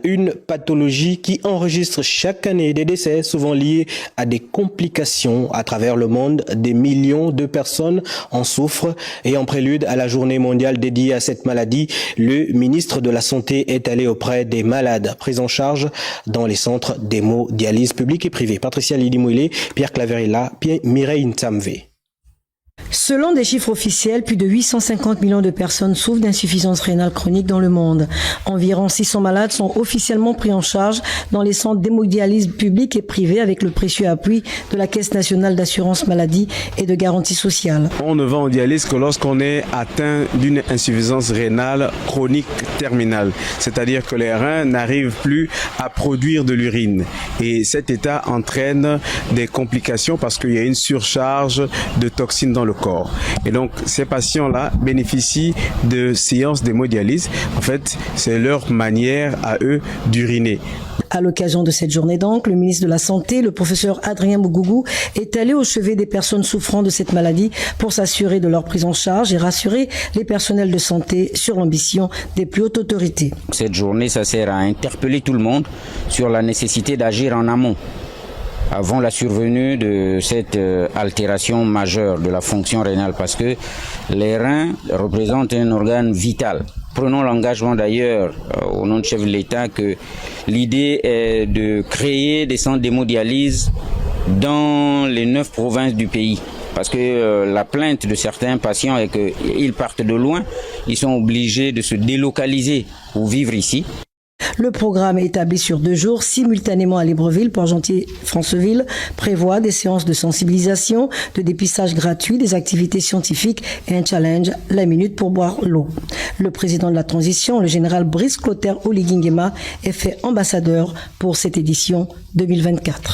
Une pathologie qui enregistre chaque année des décès souvent liés à des complications à travers le monde. Des millions de personnes en souffrent et en prélude à la journée mondiale dédiée à cette maladie, le ministre de la Santé est allé auprès des malades pris en charge dans les centres d'hémodialyse publics et privés. Patricia Lidimouilé, Pierre Claverilla, Mireille Ntamvé. Selon des chiffres officiels, plus de 850 millions de personnes souffrent d'insuffisance rénale chronique dans le monde. Environ 600 malades sont officiellement pris en charge dans les centres d'hémodialyse publics et privés avec le précieux appui de la Caisse nationale d'assurance maladie et de garantie sociale. On ne va en dialyse que lorsqu'on est atteint d'une insuffisance rénale chronique terminale, c'est-à-dire que les reins n'arrivent plus à produire de l'urine. Et cet état entraîne des complications parce qu'il y a une surcharge de toxines dans le corps. Et donc, ces patients-là bénéficient de séances d'hémodialyse. En fait, c'est leur manière à eux d'uriner. À l'occasion de cette journée donc, le ministre de la Santé, le professeur Adrien Mougougou, est allé au chevet des personnes souffrant de cette maladie pour s'assurer de leur prise en charge et rassurer les personnels de santé sur l'ambition des plus hautes autorités. Cette journée, ça sert à interpeller tout le monde sur la nécessité d'agir en amont, avant la survenue de cette altération majeure de la fonction rénale, parce que les reins représentent un organe vital. Prenons l'engagement d'ailleurs au nom du chef de l'État que l'idée est de créer des centres d'hémodialyse dans les 9 provinces du pays. Parce que la plainte de certains patients est qu'ils partent de loin, ils sont obligés de se délocaliser pour vivre ici. Le programme établi sur 2 jours, simultanément à Libreville, Port-Gentil, Franceville, prévoit des séances de sensibilisation, de dépistage gratuit, des activités scientifiques et un challenge, la minute pour boire l'eau. Le président de la transition, le général Brice Clotaire Oligingema, est fait ambassadeur pour cette édition 2024.